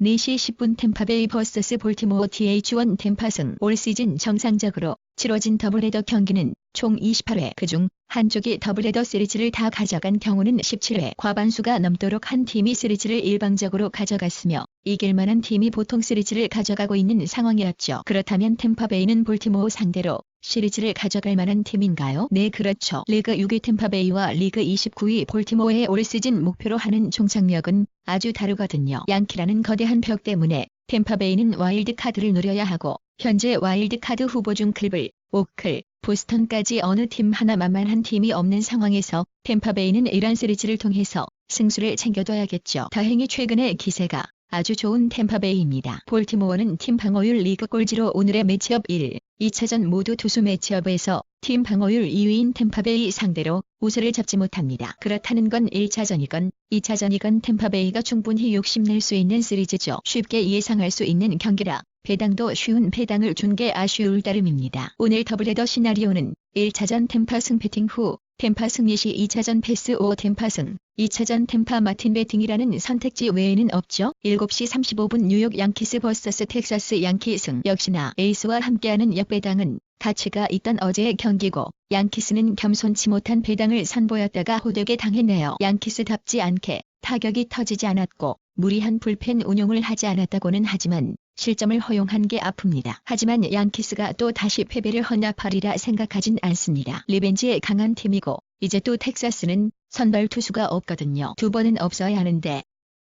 4시 10분 템파베이 vs 볼티모어 TH1 템파승. 올 시즌 정상적으로 치러진 더블헤더 경기는 총 28회, 그중 한쪽이 더블헤더 시리즈를 다 가져간 경우는 17회, 과반수가 넘도록 한 팀이 시리즈를 일방적으로 가져갔으며 이길 만한 팀이 보통 시리즈를 가져가고 있는 상황이었죠. 그렇다면 템파베이는 볼티모어 상대로 시리즈를 가져갈 만한 팀인가요? 네, 그렇죠. 리그 6위 템파베이와 리그 29위 볼티모어의 올 시즌 목표로 하는 종착역은 아주 다르거든요. 양키라는 거대한 벽 때문에 템파베이는 와일드카드를 노려야 하고 현재 와일드카드 후보 중 클블, 오클, 보스턴까지 어느 팀 하나 만만한 팀이 없는 상황에서 템파베이는 이런 시리즈를 통해서 승수를 챙겨둬야겠죠. 다행히 최근의 기세가 아주 좋은 템파베이입니다. 볼티모어는 팀 방어율 리그 꼴찌로 오늘의 매치업 1, 2차전 모두 투수 매치업에서 팀 방어율 2위인 템파베이 상대로 우세를 잡지 못합니다. 그렇다는 건 1차전이건 2차전이건 템파베이가 충분히 욕심낼 수 있는 시리즈죠. 쉽게 예상할 수 있는 경기라 배당도 쉬운 배당을 준 게 아쉬울 따름입니다. 오늘 더블헤더 시나리오는 1차전 템파 승 배팅 후 템파 승리 시 2차전 패스 5 템파 승, 2차전 템파 마틴 배팅이라는 선택지 외에는 없죠. 7시 35분 뉴욕 양키스 vs 텍사스 양키 승. 역시나 에이스와 함께하는 역배당은 가치가 있던 어제의 경기고 양키스는 겸손치 못한 배당을 선보였다가 호되게 당했네요. 양키스답지 않게 타격이 터지지 않았고 무리한 불펜 운용을 하지 않았다고는 하지만 실점을 허용한 게 아픕니다. 하지만 양키스가 또 다시 패배를 헌납하리라 생각하진 않습니다. 리벤지에 강한 팀이고 이제 또 텍사스는 선발 투수가 없거든요. 두 번은 없어야 하는데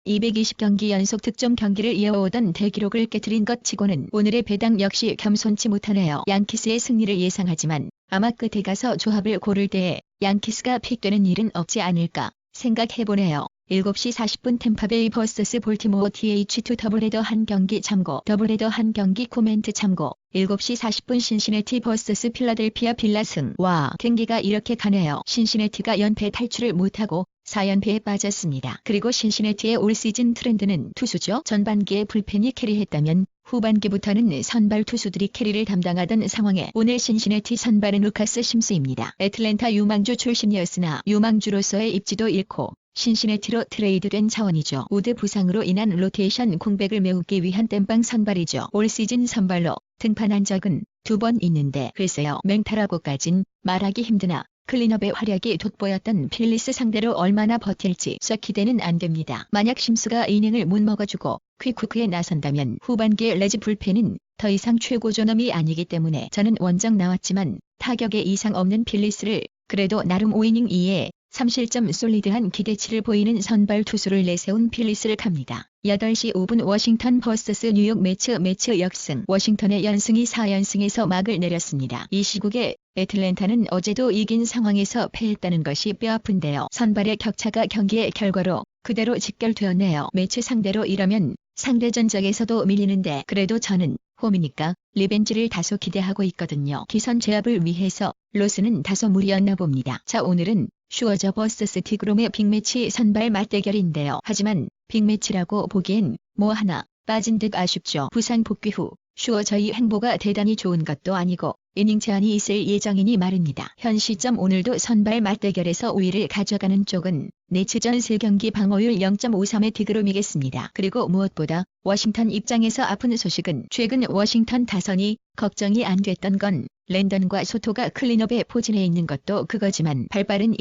220경기 연속 득점 경기를 이어오던 대기록을 깨트린 것 치고는 오늘의 배당 역시 겸손치 못하네요. 양키스의 승리를 예상하지만 아마 끝에 가서 조합을 고를 때에 양키스가 픽되는 일은 없지 않을까 생각해보네요. 7시 40분 템파베이 vs 볼티모어 TH2 더블헤더 한 경기 참고. 더블헤더 한 경기 코멘트 참고. 7시 40분 신시내티 vs 필라델피아 빌라 승. 와, 경기가 이렇게 가네요. 신시내티가 연패 탈출을 못하고 4연패에 빠졌습니다. 그리고 신시내티의 올 시즌 트렌드는 투수죠. 전반기에 불펜이 캐리했다면 후반기부터는 선발 투수들이 캐리를 담당하던 상황에 오늘 신시내티 선발은 루카스 심스입니다. 애틀랜타 유망주 출신이었으나 유망주로서의 입지도 잃고 신시내티로 트레이드된 차원이죠. 우드 부상으로 인한 로테이션 공백을 메우기 위한 땜빵 선발이죠. 올 시즌 선발로 등판한 적은 2번 있는데 글쎄요, 맹타라고까진 말하기 힘드나 클린업의 활약이 돋보였던 필리스 상대로 얼마나 버틸지 썩 기대는 안 됩니다. 만약 심스가 이닝을 못 먹어주고 퀵쿠크에 나선다면 후반기의 레즈 불펜은 더 이상 최고 존엄이 아니기 때문에 저는 원정 나왔지만 타격에 이상 없는 필리스를 그래도 나름 5이닝 2에 3실점 솔리드한 기대치를 보이는 선발 투수를 내세운 필리스를 갑니다. 8시 5분 워싱턴 vs 뉴욕 매치 역승. 워싱턴의 연승이 4연승에서 막을 내렸습니다. 이 시국에 애틀랜타는 어제도 이긴 상황에서 패했다는 것이 뼈아픈데요. 선발의 격차가 경기의 결과로 그대로 직결되었네요. 매치 상대로 이러면 상대 전적에서도 밀리는데 그래도 저는 홈이니까 리벤지를 다소 기대하고 있거든요. 기선 제압을 위해서 로스는 다소 무리였나 봅니다. 자, 오늘은 슈어저 vs 디그롬의 빅매치 선발 맞대결인데요. 하지만 빅매치라고 보기엔 뭐 하나 빠진 듯 아쉽죠. 부상 복귀 후 슈어저의 행보가 대단히 좋은 것도 아니고 이닝 제한이 있을 예정이니 말입니다. 현 시점 오늘도 선발 맞대결에서 우위를 가져가는 쪽은 네츠전 3경기 방어율 0.53의 디그롬이겠습니다. 그리고 무엇보다 워싱턴 입장에서 아픈 소식은 최근 워싱턴 타선이 걱정이 안 됐던 건 랜던과 소토가 클린업에 포진해 있는 것도 그거지만 발빠른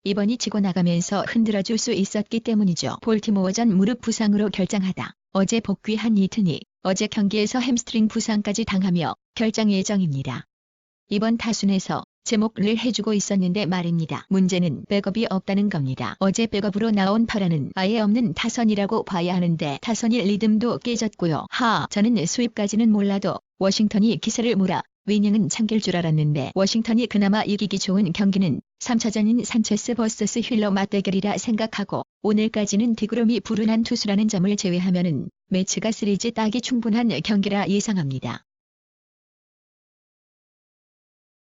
2번이 치고 나가면서 흔들어줄 수 있었기 때문이죠. 볼티모어전 무릎 부상으로 결장하다 어제 복귀한 이튼이 어제 경기에서 햄스트링 부상까지 당하며 결장 예정입니다. 이번 타순에서 제목을 해주고 있었는데 말입니다. 문제는 백업이 없다는 겁니다. 어제 백업으로 나온 파라는 아예 없는 타선이라고 봐야 하는데 타선의 리듬도 깨졌고요. 저는 수입까지는 몰라도 워싱턴이 기세를 몰아 위닝은 참길 줄 알았는데 워싱턴이 그나마 이기기 좋은 경기는 3차전인 산체스 vs 휠러 맞대결이라 생각하고 오늘까지는 디그롬이 불운한 투수라는 점을 제외하면은 매치가 시리즈 따기 충분한 경기라 예상합니다.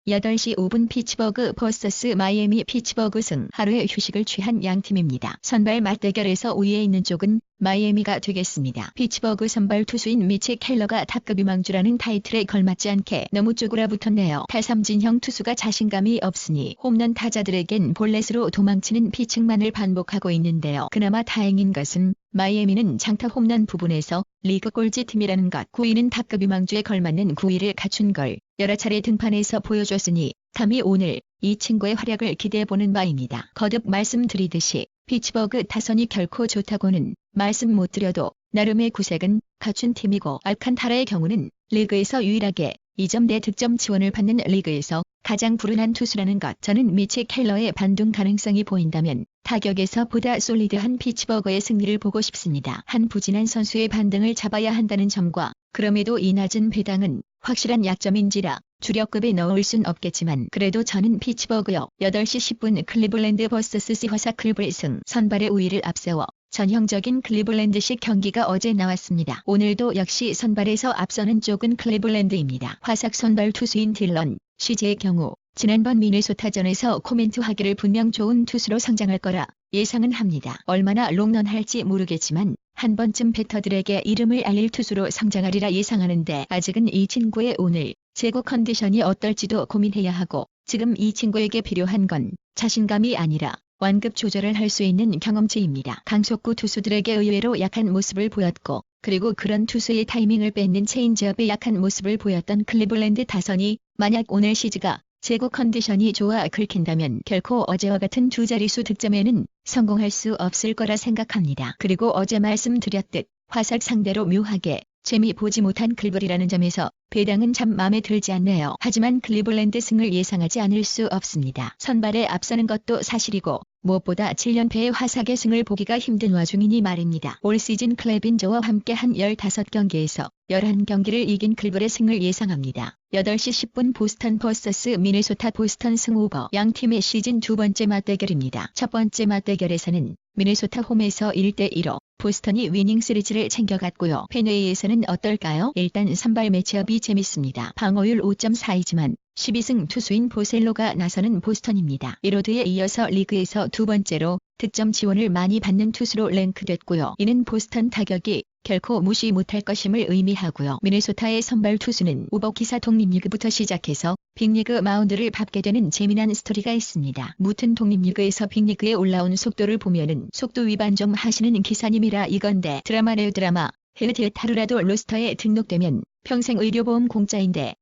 8시 5분 피츠버그 vs 마이애미. 피츠버그 승. 하루의 휴식을 취한 양팀입니다. 선발 맞대결에서 우위에 있는 쪽은 마이애미가 되겠습니다. 피츠버그 선발 투수인 미치 켈러가 탑급 유망주라는 타이틀에 걸맞지 않게 너무 쪼그라붙었네요. 탈삼진형 투수가 자신감이 없으니 홈런 타자들에겐 볼넷으로 도망치는 피칭만을 반복하고 있는데요. 그나마 다행인 것은 마이애미는 장타 홈런 부분에서 리그 꼴찌 팀이라는 것, 9위는 탑급 유망주에 걸맞는 9위를 갖춘 걸 여러 차례 등판에서 보여줬으니 감히 오늘 이 친구의 활약을 기대해보는 바입니다. 거듭 말씀드리듯이 피츠버그 타선이 결코 좋다고는 말씀 못 드려도 나름의 구색은 갖춘 팀이고 알칸타라의 경우는 리그에서 유일하게 2점대 득점 지원을 받는 리그에서 가장 불운한 투수라는 것. 저는 미치 켈러의 반등 가능성이 보인다면 타격에서 보다 솔리드한 피츠버그의 승리를 보고 싶습니다. 한 부진한 선수의 반등을 잡아야 한다는 점과 그럼에도 이 낮은 배당은 확실한 약점인지라 주력급에 넣을 순 없겠지만 그래도 저는 피츠버그요. 8시 10분 클리블랜드 버서스 시화사 클블승 선발의 우위를 앞세워 전형적인 클리블랜드식 경기가 어제 나왔습니다. 오늘도 역시 선발에서 앞서는 쪽은 클리블랜드입니다. 화삭 선발 투수인 딜런 CJ의 경우 지난번 미네소타전에서 코멘트하기를 분명 좋은 투수로 성장할 거라 예상은 합니다. 얼마나 롱런할지 모르겠지만 한 번쯤 배터들에게 이름을 알릴 투수로 성장하리라 예상하는데 아직은 이 친구의 오늘 제구 컨디션이 어떨지도 고민해야 하고 지금 이 친구에게 필요한 건 자신감이 아니라 완급 조절을 할 수 있는 경험치입니다. 강속구 투수들에게 의외로 약한 모습을 보였고 그리고 그런 투수의 타이밍을 뺏는 체인지업에 약한 모습을 보였던 클리블랜드 타선이 만약 오늘 시즈가 제구 컨디션이 좋아 긁힌다면 결코 어제와 같은 두 자릿수 득점에는 성공할 수 없을 거라 생각합니다. 그리고 어제 말씀드렸듯 화삭 상대로 묘하게 재미 보지 못한 클블이라는 점에서 배당은 참 마음에 들지 않네요. 하지만 클리블랜드 승을 예상하지 않을 수 없습니다. 선발에 앞서는 것도 사실이고 무엇보다 7연패의 화삭의 승을 보기가 힘든 와중이니 말입니다. 올 시즌 클레빈저와 함께한 15경기에서 11경기를 이긴 클블의 승을 예상합니다. 8시 10분 보스턴 버서스 미네소타 보스턴 승 오버. 양 팀의 시즌 두 번째 맞대결입니다. 첫 번째 맞대결에서는 미네소타 홈에서 1대1로 보스턴이 위닝 시리즈를 챙겨갔고요. 펜웨이에서는 어떨까요? 일단 선발 매치업이 재밌습니다. 방어율 5.42지만 12승 투수인 보셀로가 나서는 보스턴입니다. 이로드에 이어서 리그에서 두 번째로 득점 지원을 많이 받는 투수로 랭크됐고요. 이는 보스턴 타격이 결코 무시 못할 것임을 의미하고요. 미네소타의 선발 투수는 우버 기사 독립리그부터 시작해서 빅리그 마운드를 밟게 되는 재미난 스토리가 있습니다. 무튼 독립리그에서 빅리그에 올라온 속도를 보면은 속도 위반 좀 하시는 기사님이라 이건데 드라마네요 드라마. 헤드텟 하루라도 로스터에 등록되면 평생 의료보험 공짜인데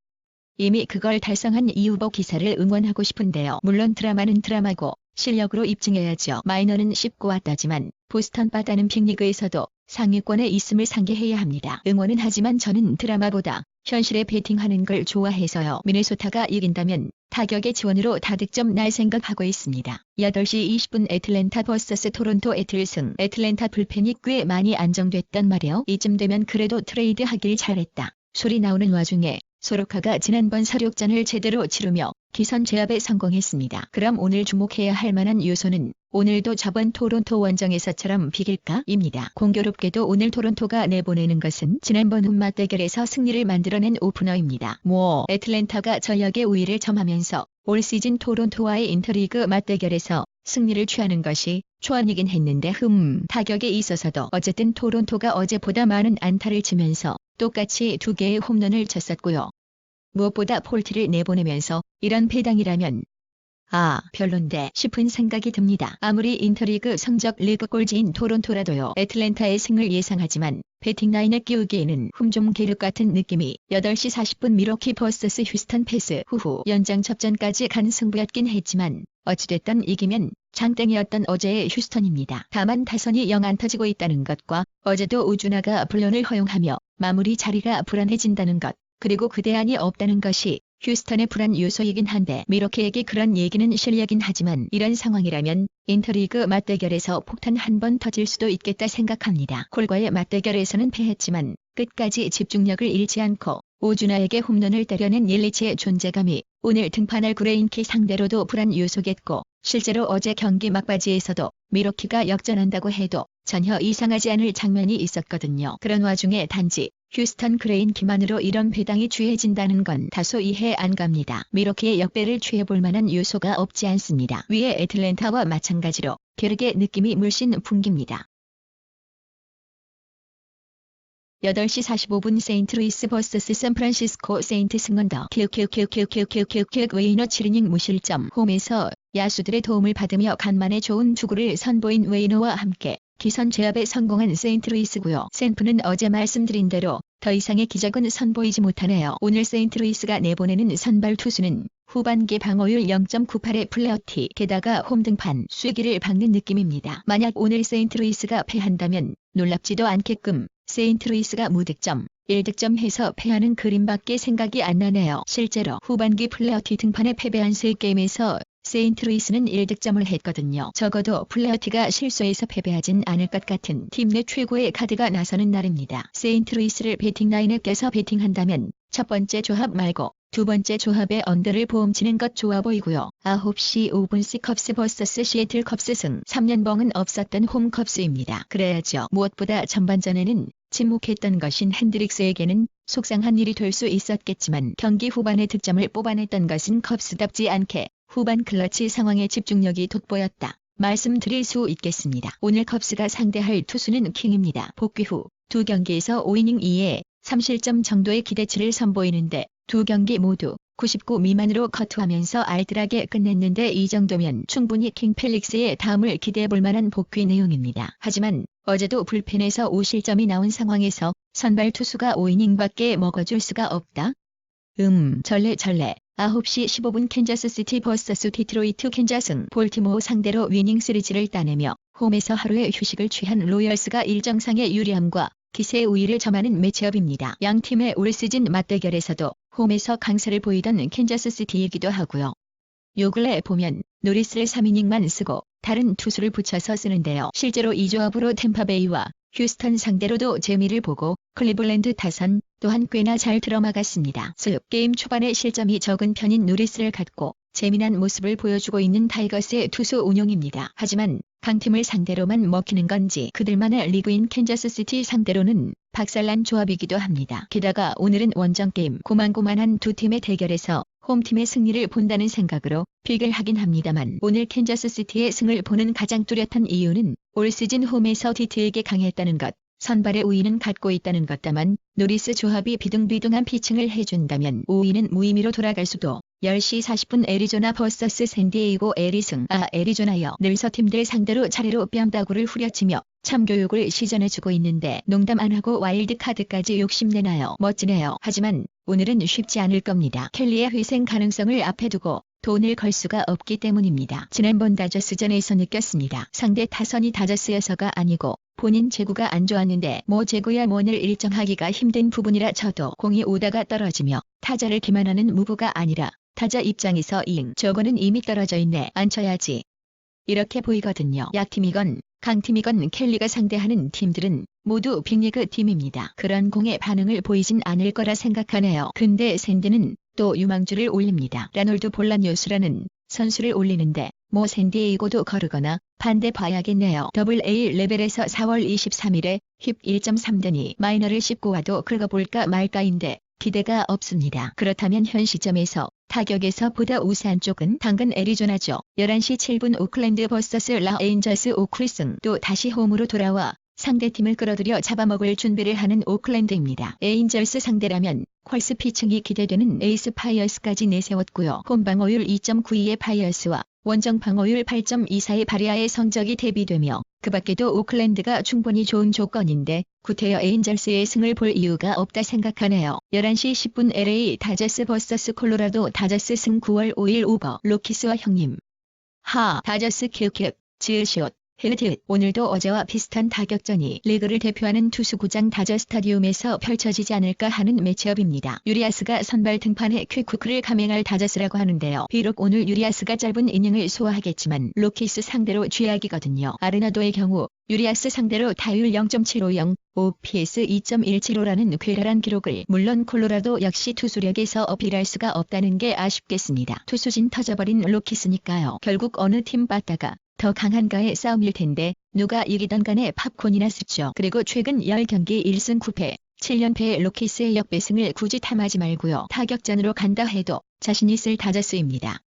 이미 그걸 달성한 이우버 기사를 응원하고 싶은데요. 물론 드라마는 드라마고 실력으로 입증해야죠. 마이너는 쉽고 왔다지만 보스턴 바다는 빅리그에서도 상위권에 있음을 상기해야 합니다. 응원은 하지만 저는 드라마보다 현실에 베팅하는 걸 좋아해서요. 미네소타가 이긴다면 타격의 지원으로 다득점 날 생각하고 있습니다. 8시 20분 애틀랜타 버서스 토론토 애틀승. 애틀랜타 불펜이 꽤 많이 안정됐단 말이에요. 이쯤 되면 그래도 트레이드 하길 잘했다 소리 나오는 와중에 소로카가 지난번 사륙전을 제대로 치르며 기선 제압에 성공했습니다. 그럼 오늘 주목해야 할 만한 요소는 오늘도 저번 토론토 원정에서처럼 비길까?입니다. 공교롭게도 오늘 토론토가 내보내는 것은 지난번 맞대결에서 승리를 만들어낸 오프너입니다. 애틀랜타가 전력의 우위를 점하면서 올 시즌 토론토와의 인터리그 맞대결에서 승리를 취하는 것이 초안이긴 했는데 타격에 있어서도 어쨌든 토론토가 어제보다 많은 안타를 치면서 똑같이 2개의 홈런을 쳤었고요. 무엇보다 폴트를 내보내면서 이런 배당이라면 별론데 싶은 생각이 듭니다. 아무리 인터리그 성적 리그 꼴찌인 토론토라도요. 애틀랜타의 승을 예상하지만 배팅 라인에 끼우기에는 좀 계륵 같은 느낌이. 8시 40분 미러키 버서스 휴스턴 패스 후후 연장 접전까지 간 승부였긴 했지만 어찌됐든 이기면 장땡이었던 어제의 휴스턴입니다. 다만 타선이 영 안 터지고 있다는 것과 어제도 우주나가 불런을 허용하며 마무리 자리가 불안해진다는 것 그리고 그 대안이 없다는 것이 휴스턴의 불안 요소이긴 한데 미러키에게 그런 얘기는 실례긴 하지만 이런 상황이라면 인터리그 맞대결에서 폭탄 한 번 터질 수도 있겠다 생각합니다. 콜과의 맞대결에서는 패했지만 끝까지 집중력을 잃지 않고 오주나에게 홈런을 때려낸 옐리치의 존재감이 오늘 등판할 그레인키 상대로도 불안 요소겠고 실제로 어제 경기 막바지에서도 미러키가 역전한다고 해도 전혀 이상하지 않을 장면이 있었거든요. 그런 와중에 단지 휴스턴 그레인키만으로 이런 배당이 취해진다는 건 다소 이해 안 갑니다. 미러키의 역배를 취해볼 만한 요소가 없지 않습니다. 위에 애틀랜타와 마찬가지로 계륵의 느낌이 물씬 풍깁니다. 8시 45분 세인트루이스 vs 샌프란시스코 세인트 승언더 웨이너 7이닝 무실점. 홈에서 야수들의 도움을 받으며 간만에 좋은 투구를 선보인 웨이너와 함께 기선 제압에 성공한 세인트루이스고요. 샌프는 어제 말씀드린 대로 더 이상의 기적은 선보이지 못하네요. 오늘 세인트루이스가 내보내는 선발 투수는 후반기 방어율 0.98의 플레어티, 게다가 홈등판 쐐기를 박는 느낌입니다. 만약 오늘 세인트루이스가 패한다면 놀랍지도 않게끔 세인트루이스가 무득점, 1득점 해서 패하는 그림밖에 생각이 안 나네요. 실제로 후반기 플레어티 등판에 패배한 3게임에서 세인트루이스는 1득점을 했거든요. 적어도 플레어티가 실수해서 패배하진 않을 것 같은 팀 내 최고의 카드가 나서는 날입니다. 세인트루이스를 배팅 라인에 껴서 배팅한다면 첫 번째 조합 말고 두 번째 조합의 언더를 보험치는 것 좋아 보이고요. 9시 5분 C컵스 vs 시애틀 컵스 승. 3년봉은 없었던 홈컵스입니다. 그래야죠. 무엇보다 전반전에는 침묵했던 것인 핸드릭스에게는 속상한 일이 될 수 있었겠지만 경기 후반에 득점을 뽑아냈던 것은 컵스답지 않게 후반 클러치 상황에 집중력이 돋보였다 말씀드릴 수 있겠습니다. 오늘 컵스가 상대할 투수는 킹입니다. 복귀 후 두 경기에서 5이닝 2에 3실점 정도의 기대치를 선보이는데 두 경기 모두 99 미만으로 커트하면서 알뜰하게 끝냈는데 이 정도면 충분히 킹 펠릭스의 다음을 기대해볼 만한 복귀 내용입니다. 하지만 어제도 불펜에서 5실점이 나온 상황에서 선발 투수가 5이닝밖에 먹어줄 수가 없다? 절레 9시 15분 캔자스시티 vs 디트로이트 캔자스. 볼티모어 상대로 위닝 시리즈를 따내며 홈에서 하루의 휴식을 취한 로열스가 일정상의 유리함과 기세 우위를 점하는 매치업입니다. 양 팀의 올 시즌 맞대결에서도 홈에서 강세를 보이던 캔자스시티이기도 하고요. 요 근래 보면 노리스를 3이닝만 쓰고 다른 투수를 붙여서 쓰는데요. 실제로 이 조합으로 템파베이와 휴스턴 상대로도 재미를 보고 클리블랜드 타선 또한 꽤나 잘 들어막았습니다. 게임 초반에 실점이 적은 편인 노리스를 갖고 재미난 모습을 보여주고 있는 타이거스의 투수 운용입니다. 하지만 강팀을 상대로만 먹히는 건지 그들만의 리그인 캔자스시티 상대로는 박살난 조합이기도 합니다. 게다가 오늘은 원정 게임 고만고만한 두 팀의 대결에서 홈팀의 승리를 본다는 생각으로 픽을 하긴 합니다만 오늘 캔자스시티의 승을 보는 가장 뚜렷한 이유는 올 시즌 홈에서 디트에게 강했다는 것, 선발의 우위는 갖고 있다는 것. 다만 노리스 조합이 비등비등한 피칭을 해준다면 우위는 무의미로 돌아갈 수도. 10시 40분 애리조나 vs 샌디에이고 애리승. 애리조나여 늘서 팀들 상대로 차례로 뺨따구를 후려치며 참교육을 시전해주고 있는데 농담 안하고 와일드카드까지 욕심내나요? 멋지네요. 하지만 오늘은 쉽지 않을 겁니다. 켈리의 회생 가능성을 앞에 두고 돈을 걸 수가 없기 때문입니다. 지난번 다저스전에서 느꼈습니다. 상대 타선이 다저스여서가 아니고 본인 제구가 안 좋았는데 뭐 제구야 뭐를 일정하기가 힘든 부분이라 쳐도 공이 오다가 떨어지며 타자를 기만하는 무브가 아니라 타자 입장에서 저거는 이미 떨어져 있네, 안 쳐야지, 이렇게 보이거든요. 약팀이건 강팀이건 켈리가 상대하는 팀들은 모두 빅리그 팀입니다. 그런 공의 반응을 보이진 않을 거라 생각하네요. 근데 샌드는 또 유망주를 올립니다. 라놀드 볼라뉴스라는 선수를 올리는데 뭐 샌디에이고도 거르거나 반대 봐야겠네요. AA 레벨에서 4월 23일에 힙 1.3드니 마이너를 씹고 와도 긁어볼까 말까인데 기대가 없습니다. 그렇다면 현 시점에서 타격에서 보다 우세한 쪽은 당근 애리조나죠. 11시 7분 오클랜드 vs 라인저스. 오클승 또 다시 홈으로 돌아와 상대팀을 끌어들여 잡아먹을 준비를 하는 오클랜드입니다. 에인절스 상대라면 퀄스 피칭이 기대되는 에이스 파이어스까지 내세웠고요. 홈 방어율 2.92의 파이어스와 원정 방어율 8.24의 바리아의 성적이 대비되며 그 밖에도 오클랜드가 충분히 좋은 조건인데 구태여 에인절스의 승을 볼 이유가 없다 생각하네요. 11시 10분 LA 다저스 vs 콜로라도. 다저스 승. 9월 5일 오버. 로키스와 형님. 다저스 지읒 헤드. 오늘도 어제와 비슷한 타격전이 리그를 대표하는 투수구장 다저 스타디움에서 펼쳐지지 않을까 하는 매치업입니다. 유리아스가 선발 등판에 퀵쿠크를 감행할 다저스라고 하는데요. 비록 오늘 유리아스가 짧은 이닝을 소화하겠지만 로키스 상대로 쥐약이거든요. 아르나도의 경우 유리아스 상대로 타율 0.750, OPS 2.175라는 쾌활한 기록을 물론 콜로라도 역시 투수력에서 어필할 수가 없다는 게 아쉽겠습니다. 투수진 터져버린 로키스니까요. 결국 어느 팀 빠따가 더 강한가의 싸움일 텐데 누가 이기던 간에 팝콘이나 쓰죠. 그리고 최근 10경기 1승 9패 7연패의 로키스의 역배승을 굳이 탐하지 말고요. 타격전으로 간다 해도 자신이 쓸 다저스입니다.